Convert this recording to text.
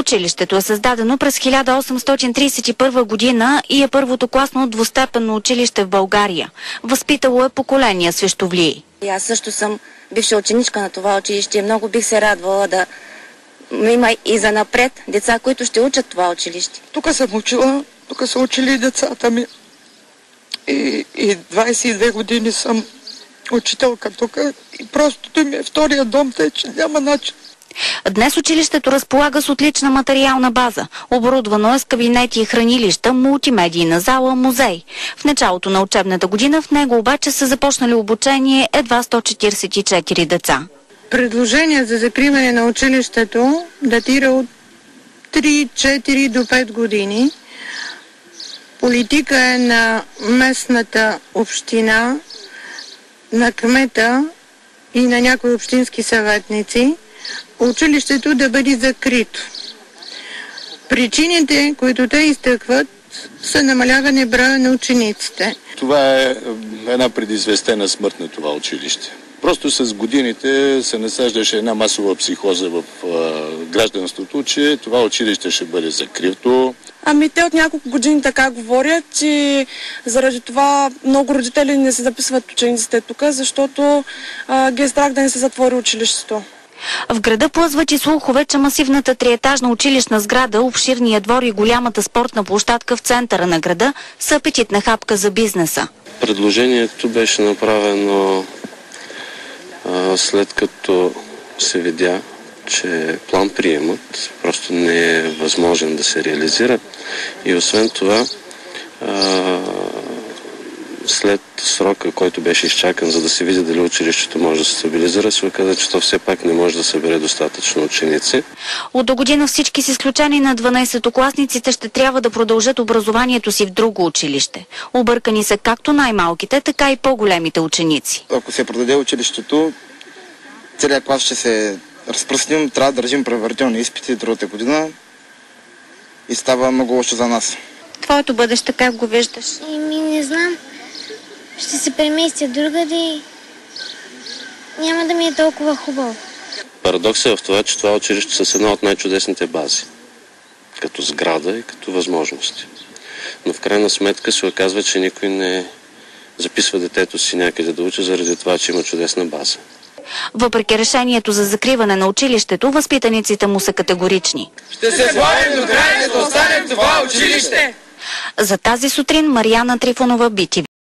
Училището е създадено през 1831 година и е първото класно двустепенно училище в България. Възпитало е поколения свещовлии. Аз също съм бивша ученичка на това училище и много бих се радвала да има и занапред деца, които ще учат това училище. Тук съм учила, тук са учили и децата ми. И 22 години съм учителка тук и просто ми е втория дом, тъй че няма начин. Днес училището разполага с отлична материална база. Оборудвано е с кабинети и хранилища, мултимедийна зала, музей. В началото на учебната година в него обаче са започнали обучение едва 144 деца. Предложение за закриване на училището датира от 3-4 до 5 години. Политика е на местната община, на кмета и на някои общински съветници училището да бъде закрито. Причините, които те изтъкват, са намаляване броя на учениците. Това е една предизвестена смърт на това училище. Просто с годините се насаждаше една масова психоза в гражданството, че това училище ще бъде закрито. Ами те от няколко години така говорят и заради това много родители не се записват учениците тук, защото ги е страх да не се затвори училището. В града плъзват и слухове, че масивната триетажна училищна сграда, обширния двор и голямата спортна площадка в центъра на града са апетитна хапка за бизнеса. Предложението беше направено след като се видя, че план приемат просто не е възможен да се реализира и освен това след срока, който беше изчакан, за да се види дали училището може да се стабилизира, се оказа, че то все пак не може да събере достатъчно ученици. От до година всички с изключение на 12-класниците ще трябва да продължат образованието си в друго училище. Объркани са както най-малките, така и по-големите ученици. Ако се продаде училището, целият клас ще се разпръснем, трябва да държим предварителни изпити другата година и става много лошо за нас. Твоето бъдеще как го виждаш? Не знам. Ще се преместя другаде и няма да ми е толкова хубаво. Парадоксът е в това, че това училище с една от най-чудесните бази, като сграда и като възможности. Но в крайна сметка се оказва, че никой не записва детето си някъде да учи заради това, че има чудесна база. Въпреки решението за закриване на училището, възпитаниците му са категорични. Ще се борим до края, да останем това училище! За тази сутрин Мариана Трифонова, BTV.